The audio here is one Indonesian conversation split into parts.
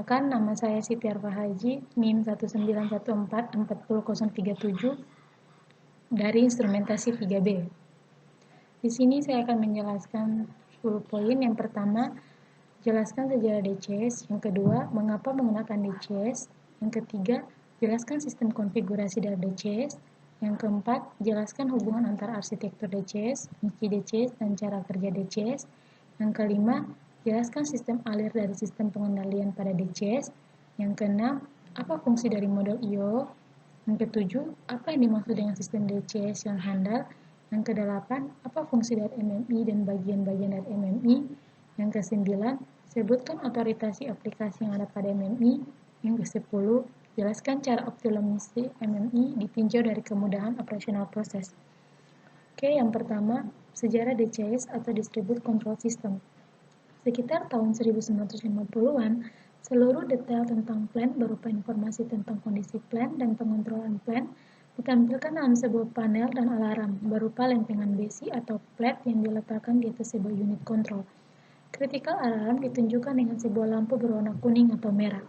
Perkenalkan, nama saya Siti Arfa Haji, NIM 191440037 dari instrumentasi 3B. Di sini saya akan menjelaskan 10 poin. Yang pertama, jelaskan sejarah DCS. Yang kedua, mengapa menggunakan DCS. Yang ketiga, jelaskan sistem konfigurasi dari DCS. Yang keempat, jelaskan hubungan antara arsitektur DCS, fungsi DCS, dan cara kerja DCS. Yang kelima, jelaskan sistem alir dari sistem pengendalian pada DCS. Yang keenam, apa fungsi dari model IO. Yang ketujuh, apa yang dimaksud dengan sistem DCS yang handal. Yang kedelapan, apa fungsi dari MMI dan bagian-bagian dari MMI. Yang kesembilan, sebutkan otorisasi aplikasi yang ada pada MMI. Yang kesepuluh, jelaskan cara optimalisasi MMI ditinjau dari kemudahan operasional proses. Oke, yang pertama, sejarah DCS atau Distributed Control System. Sekitar tahun 1950-an, seluruh detail tentang plan berupa informasi tentang kondisi plan dan pengontrolan plan ditampilkan dalam sebuah panel dan alarm berupa lempengan besi atau plat yang diletakkan di atas sebuah unit kontrol. Critical alarm ditunjukkan dengan sebuah lampu berwarna kuning atau merah.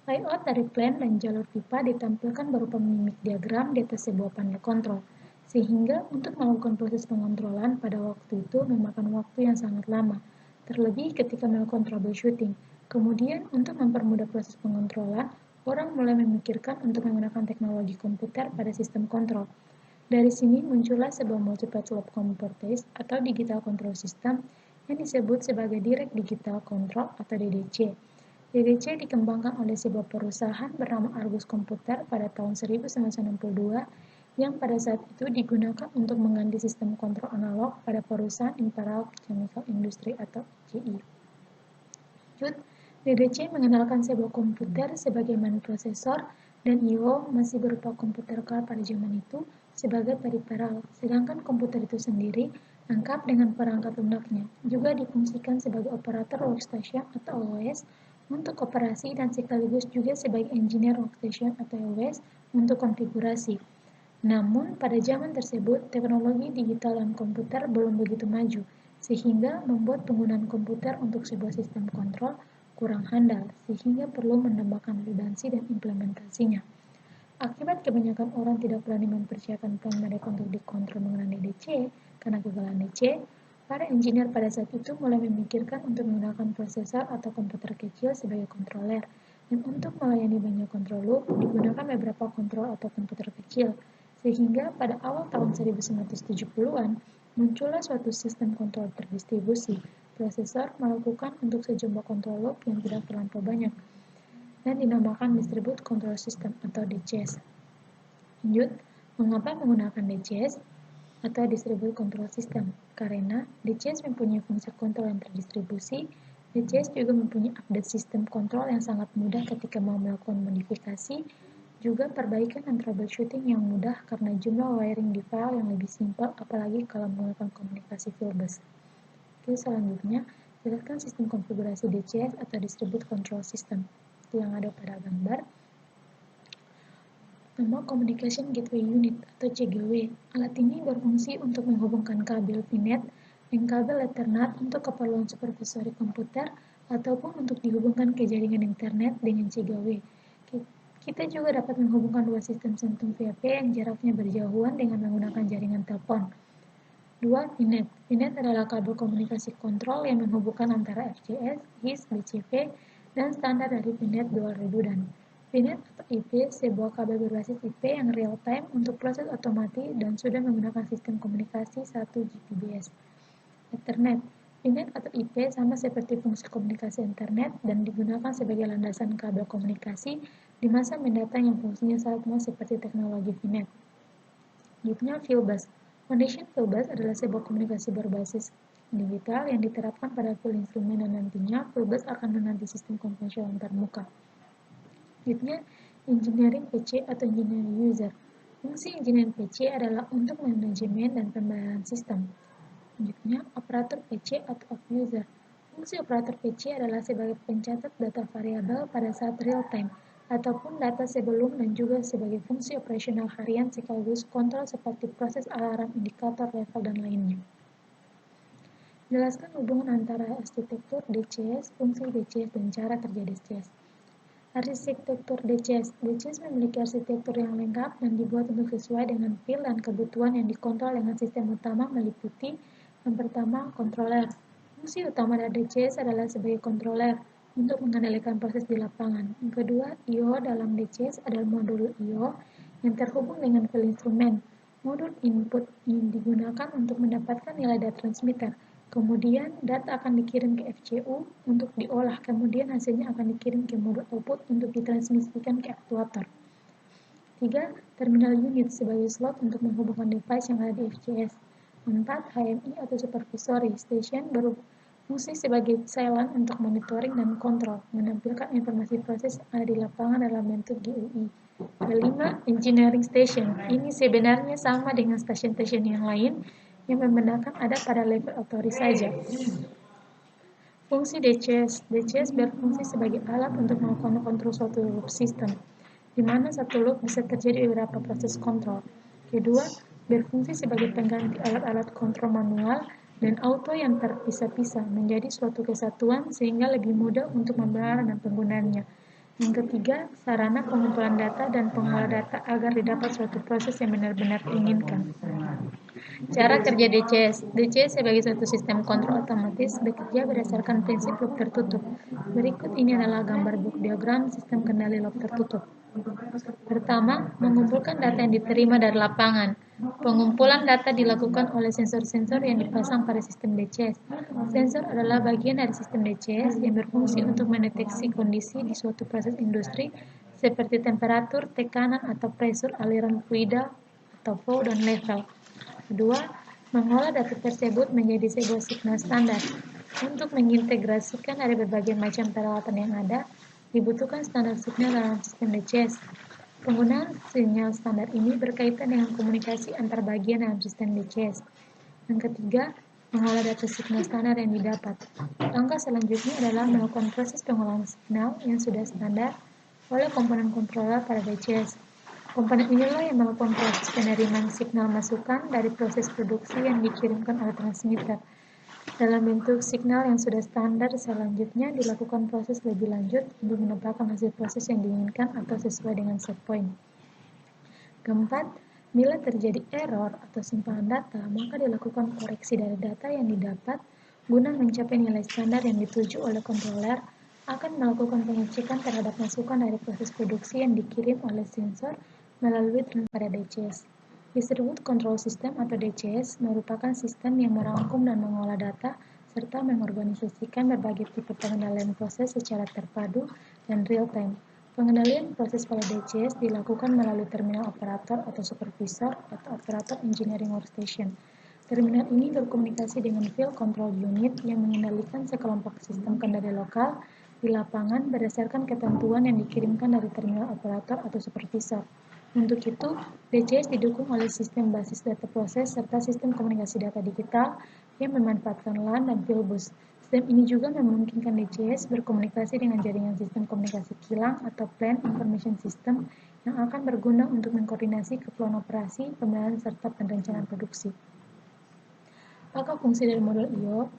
Layout dari plan dan jalur pipa ditampilkan berupa mimik diagram di atas sebuah panel kontrol, sehingga untuk melakukan proses pengontrolan pada waktu itu memakan waktu yang sangat lama, terlebih ketika melakukan troubleshooting. Kemudian, untuk mempermudah proses pengontrolan, orang mulai memikirkan untuk menggunakan teknologi komputer pada sistem kontrol. Dari sini muncullah sebuah multiple loop controllers atau digital control system yang disebut sebagai Direct Digital Control atau DDC. DDC dikembangkan oleh sebuah perusahaan bernama Argus Computer pada tahun 1962 yang pada saat itu digunakan untuk mengganti sistem kontrol analog pada perusahaan Imperial Chemical Industry atau ICI. Lanjut, DDC mengenalkan sebuah komputer sebagai prosesor dan I/O masih berupa komputer car pada zaman itu sebagai periferal, sedangkan komputer itu sendiri lengkap dengan perangkat lunaknya. Juga difungsikan sebagai operator workstation atau OS untuk operasi dan sekaligus juga sebagai engineer workstation atau OS untuk konfigurasi. Namun, pada zaman tersebut, teknologi digital dalam komputer belum begitu maju, sehingga membuat penggunaan komputer untuk sebuah sistem kontrol kurang handal, sehingga perlu menambahkan redundansi dan implementasinya. Akibat kebanyakan orang tidak berani mempersiapkan plan mereka untuk dikontrol menggunakan DDC, karena kegagalan DC, para engineer pada saat itu mulai memikirkan untuk menggunakan prosesor atau komputer kecil sebagai controller, dan untuk melayani banyak control loop, digunakan beberapa kontrol atau komputer kecil, sehingga pada awal tahun 1970-an, muncullah suatu sistem kontrol terdistribusi. Prosesor melakukan untuk sejumlah kontrol loop yang tidak terlampau banyak, dan dinamakan Distributed Control System atau DCS. Lanjut, mengapa menggunakan DCS atau Distributed Control System? Karena DCS mempunyai fungsi kontrol yang terdistribusi, DCS juga mempunyai update sistem kontrol yang sangat mudah ketika mau melakukan modifikasi, juga perbaikan dan troubleshooting yang mudah karena jumlah wiring di file yang lebih simpel, apalagi kalau menggunakan komunikasi fieldbus. Oke, selanjutnya, jelaskan sistem konfigurasi DCS atau Distributed Control System. Itu yang ada pada gambar. Nama Communication Gateway Unit atau CGW. Alat ini berfungsi untuk menghubungkan kabel VNet dan kabel Ethernet untuk keperluan supervisori komputer ataupun untuk dihubungkan ke jaringan internet dengan CGW. Kita juga dapat menghubungkan dua sistem sentuh VP yang jaraknya berjauhan dengan menggunakan jaringan telepon. 2. VNet. VNet adalah kabel komunikasi kontrol yang menghubungkan antara FCS, HIS, BCP, dan standar dari VNet dual redundant. VNet atau IP, sebuah kabel berbasis IP yang real-time untuk proses otomatis dan sudah menggunakan sistem komunikasi 1 Gbps. Ethernet. VNet atau IP sama seperti fungsi komunikasi internet dan digunakan sebagai landasan kabel komunikasi di masa mendatang yang fungsinya sama seperti teknologi VNet. Selanjutnya, fieldbus. Foundation fieldbus adalah sebuah komunikasi berbasis digital yang diterapkan pada field instrumen dan nantinya fieldbus akan mengganti sistem konvensional antarmuka. Selanjutnya, engineering PC atau engineering user. Fungsi engineering PC adalah untuk manajemen dan pembayaran sistem. Selanjutnya, operator PC atau of user. Fungsi operator PC adalah sebagai pencatat data variabel pada saat real time, ataupun data sebelum dan juga sebagai fungsi operasional harian sekaligus kontrol seperti proses alarm, indikator, level, dan lainnya. Jelaskan hubungan antara arsitektur DCS, fungsi DCS, dan cara kerja DCS. Arsitektur DCS. DCS memiliki arsitektur yang lengkap dan dibuat untuk sesuai dengan feel dan kebutuhan yang dikontrol dengan sistem utama meliputi yang pertama, controller. Fungsi utama dari DCS adalah sebagai controller untuk mengendalikan proses di lapangan. Yang kedua, I/O dalam DCS adalah modul I/O yang terhubung dengan file instrumen. Modul input yang digunakan untuk mendapatkan nilai data transmitter. Kemudian data akan dikirim ke FCU untuk diolah, kemudian hasilnya akan dikirim ke modul output untuk ditransmisikan ke aktuator. 3. Terminal unit sebagai slot untuk menghubungkan device yang ada di FCS. 4. HMI atau supervisory station berfungsi sebagai silent untuk monitoring dan kontrol, menampilkan informasi proses yang ada di lapangan dalam bentuk GUI. Kelima, engineering station. Ini sebenarnya sama dengan stasiun-stasiun yang lain, yang membenarkan ada pada level otoris saja. Fungsi DCS. DCS berfungsi sebagai alat untuk melakukan kontrol suatu loop system, di mana satu loop bisa terjadi beberapa proses kontrol. Kedua, berfungsi sebagai pengganti alat-alat kontrol manual dan auto yang terpisah-pisah menjadi suatu kesatuan sehingga lebih mudah untuk membawa dan penggunanya. Yang ketiga, sarana pengumpulan data dan pengolah data agar didapat suatu proses yang benar-benar diinginkan. Cara kerja DCS. DCS sebagai suatu sistem kontrol otomatis bekerja berdasarkan prinsip loop tertutup. Berikut ini adalah gambar blok diagram sistem kendali loop tertutup. Pertama, mengumpulkan data yang diterima dari lapangan. Pengumpulan data dilakukan oleh sensor-sensor yang dipasang pada sistem DCS. Sensor adalah bagian dari sistem DCS yang berfungsi untuk mendeteksi kondisi di suatu proses industri seperti temperatur, tekanan, atau pressure, aliran fluida, atau flow dan level. Kedua, mengolah data tersebut menjadi sebuah signal standar. Untuk mengintegrasikan dari berbagai macam peralatan yang ada, dibutuhkan standar signal dalam sistem DCS. Penggunaan sinyal standar ini berkaitan dengan komunikasi antar bagian dalam sistem DCS. Yang ketiga, mengolah data signal standar yang didapat. Langkah selanjutnya adalah melakukan proses pengolahan signal yang sudah standar oleh komponen controller pada DCS. Komponen inilah yang melakukan proses penerimaan signal masukan dari proses produksi yang dikirimkan oleh transmitter. Dalam bentuk signal yang sudah standar, selanjutnya dilakukan proses lebih lanjut untuk mendapatkan hasil proses yang diinginkan atau sesuai dengan set point. Keempat, bila terjadi error atau simpangan data, maka dilakukan koreksi dari data yang didapat guna mencapai nilai standar yang dituju oleh controller, akan melakukan pengecekan terhadap masukan dari proses produksi yang dikirim oleh sensor melalui pada DCS. Distributed Control System atau DCS merupakan sistem yang merangkum dan mengolah data serta mengorganisasikan berbagai tipe pengendalian proses secara terpadu dan real-time. Pengendalian proses pada DCS dilakukan melalui terminal operator atau supervisor atau operator engineering workstation. Terminal ini berkomunikasi dengan field control unit yang mengendalikan sekelompok sistem kendali lokal di lapangan berdasarkan ketentuan yang dikirimkan dari terminal operator atau supervisor. Untuk itu, DCS didukung oleh sistem basis data proses serta sistem komunikasi data digital yang memanfaatkan LAN dan Fieldbus. Sistem ini juga memungkinkan DCS berkomunikasi dengan jaringan sistem komunikasi kilang atau Plant Information System yang akan berguna untuk mengkoordinasi keperluan operasi, pemeliharaan, serta perencanaan produksi. Apa fungsi dari modul I/O?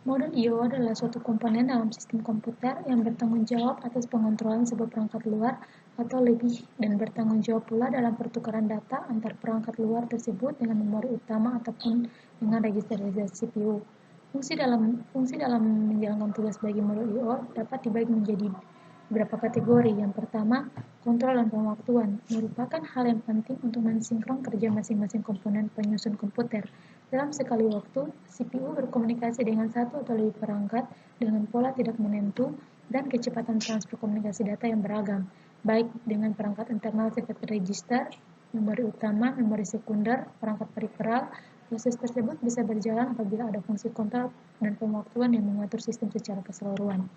Modul I/O adalah suatu komponen dalam sistem komputer yang bertanggung jawab atas pengontrolan sebuah perangkat luar atau lebih dan bertanggung jawab pula dalam pertukaran data antar perangkat luar tersebut dengan memori utama ataupun dengan register CPU. Fungsi dalam menjalankan tugas bagi modul I/O dapat dibagi menjadi beberapa kategori. Yang pertama, kontrol dan pemwaktuan merupakan hal yang penting untuk mensinkron kerja masing-masing komponen penyusun komputer. Dalam sekali waktu, CPU berkomunikasi dengan satu atau lebih perangkat dengan pola tidak menentu dan kecepatan transfer komunikasi data yang beragam, baik dengan perangkat internal seperti register, memori utama, memori sekunder, perangkat periferal. Proses tersebut bisa berjalan apabila ada fungsi kontrol dan pemwaktuan yang mengatur sistem secara keseluruhan.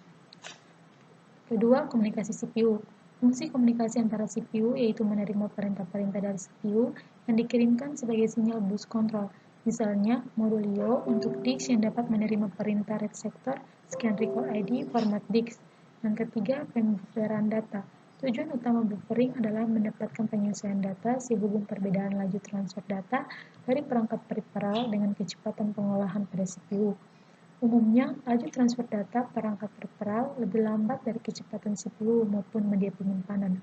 Kedua, komunikasi CPU. Fungsi komunikasi antara CPU yaitu menerima perintah-perintah dari CPU yang dikirimkan sebagai sinyal bus kontrol. Misalnya, modul I/O untuk disk yang dapat menerima perintah read sector, scan record ID, format disk. Yang ketiga, pembufferan data. Tujuan utama buffering adalah mendapatkan penyesuaian data sehubung perbedaan laju transfer data dari perangkat periferal dengan kecepatan pengolahan pada CPU. Umumnya, laju transfer data perangkat perperal lebih lambat dari kecepatan CPU maupun media penyimpanan.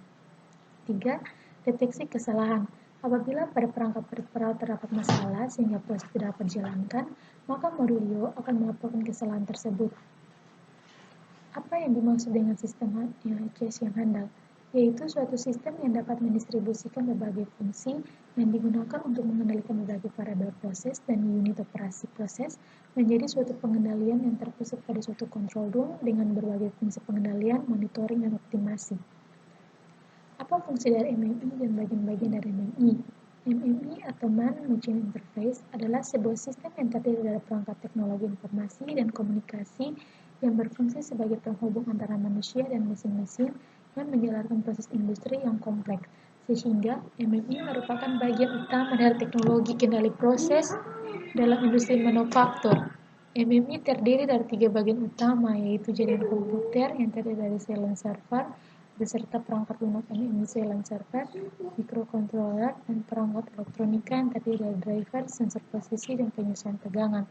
3. Deteksi kesalahan. Apabila pada perangkat perperal terdapat masalah sehingga proses tidak dapat dijalankan, maka modul I/O akan melaporkan kesalahan tersebut. Apa yang dimaksud dengan sistem IHS yang handal? Yaitu suatu sistem yang dapat mendistribusikan berbagai fungsi yang digunakan untuk mengendalikan berbagai variabel proses dan unit operasi proses menjadi suatu pengendalian yang terpusat pada suatu control room dengan berbagai fungsi pengendalian, monitoring, dan optimasi. Apa fungsi dari MMI dan bagian-bagian dari MMI? MMI atau Man-Machine Interface adalah sebuah sistem yang terdiri dari perangkat teknologi informasi dan komunikasi yang berfungsi sebagai penghubung antara manusia dan mesin-mesin yang menjalankan proses industri yang kompleks, sehingga MMI merupakan bagian utama dari teknologi kendali proses dalam industri manufaktur. MMI terdiri dari 3 bagian utama, yaitu jaringan komputer yang terdiri dari silent server, beserta perangkat lunak MMI silent server, microcontroller, dan perangkat elektronika yang terdiri dari driver, sensor posisi, dan penyesuaian tegangan.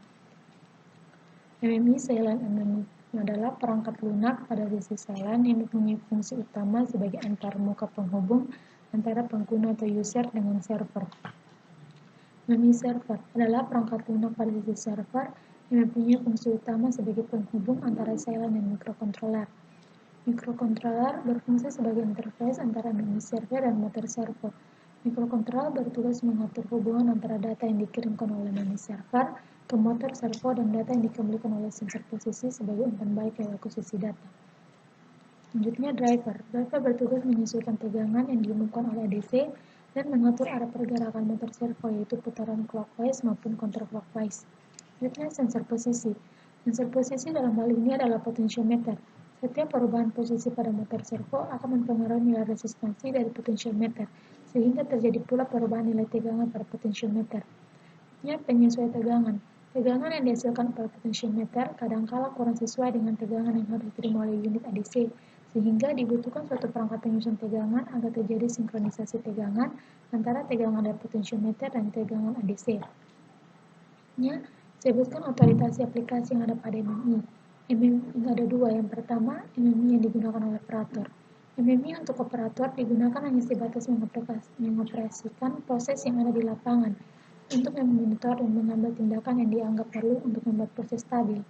MMI silent MMI adalah perangkat lunak pada sisi silent yang mempunyai fungsi utama sebagai antarmuka penghubung antara pengguna atau user dengan server. MMI server adalah perangkat lunak pada sisi server yang mempunyai fungsi utama sebagai penghubung antara silent dan microcontroller. Microcontroller berfungsi sebagai interface antara MMI server dan motor servo. Microcontroller bertugas mengatur hubungan antara data yang dikirimkan oleh MMI server ke motor servo dan data yang dikembalikan oleh sensor posisi sebagai umpan balik lewat akuisisi data. Selanjutnya driver. Driver bertugas menyesuaikan tegangan yang diumumkan oleh DC dan mengatur arah pergerakan motor servo, yaitu putaran clockwise maupun counterclockwise. Selanjutnya sensor posisi. Sensor posisi dalam hal ini adalah potentiometer. Setiap perubahan posisi pada motor servo akan mempengaruhi nilai resistansi dari potentiometer, sehingga terjadi pula perubahan nilai tegangan pada potentiometer. Penyesuaian tegangan. Tegangan yang dihasilkan oleh potentiometer kadangkala kurang sesuai dengan tegangan yang harus diterima oleh unit ADC, sehingga dibutuhkan suatu perangkat penyesuaian tegangan agar terjadi sinkronisasi tegangan antara tegangan dari potentiometer dan tegangan ADC. Sebutkan otoritas aplikasi yang ada pada MMI. MMI ada dua. Yang pertama, MMI yang digunakan oleh operator. MMI untuk operator digunakan hanya sebatas mengoperasikan proses yang ada di lapangan untuk memonitor dan mengambil tindakan yang dianggap perlu untuk membuat proses stabil.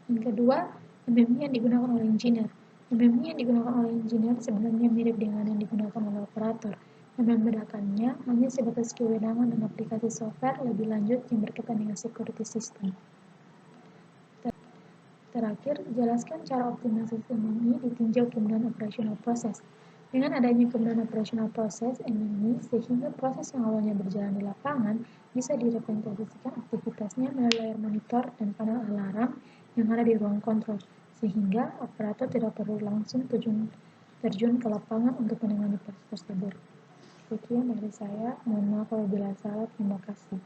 Yang kedua, MMI yang digunakan oleh engineer. MMI yang digunakan oleh engineer sebenarnya mirip dengan yang digunakan oleh operator. Yang membedakannya hanya sebatas kewenangan dan aplikasi software lebih lanjut yang berkaitan dengan security system. Terakhir, jelaskan cara optimalisasi MMI ditinjau kemudahan operasional proses. Dengan adanya kemudahan operasional proses MMI, sehingga proses yang awalnya berjalan di lapangan bisa direpresentasikan aktivitasnya melalui layar monitor dan panel alarm yang ada di ruang kontrol, sehingga operator tidak perlu langsung terjun ke lapangan untuk menangani proses tersebut. Sekian dari saya, mohon maaf apabila salah, terima kasih.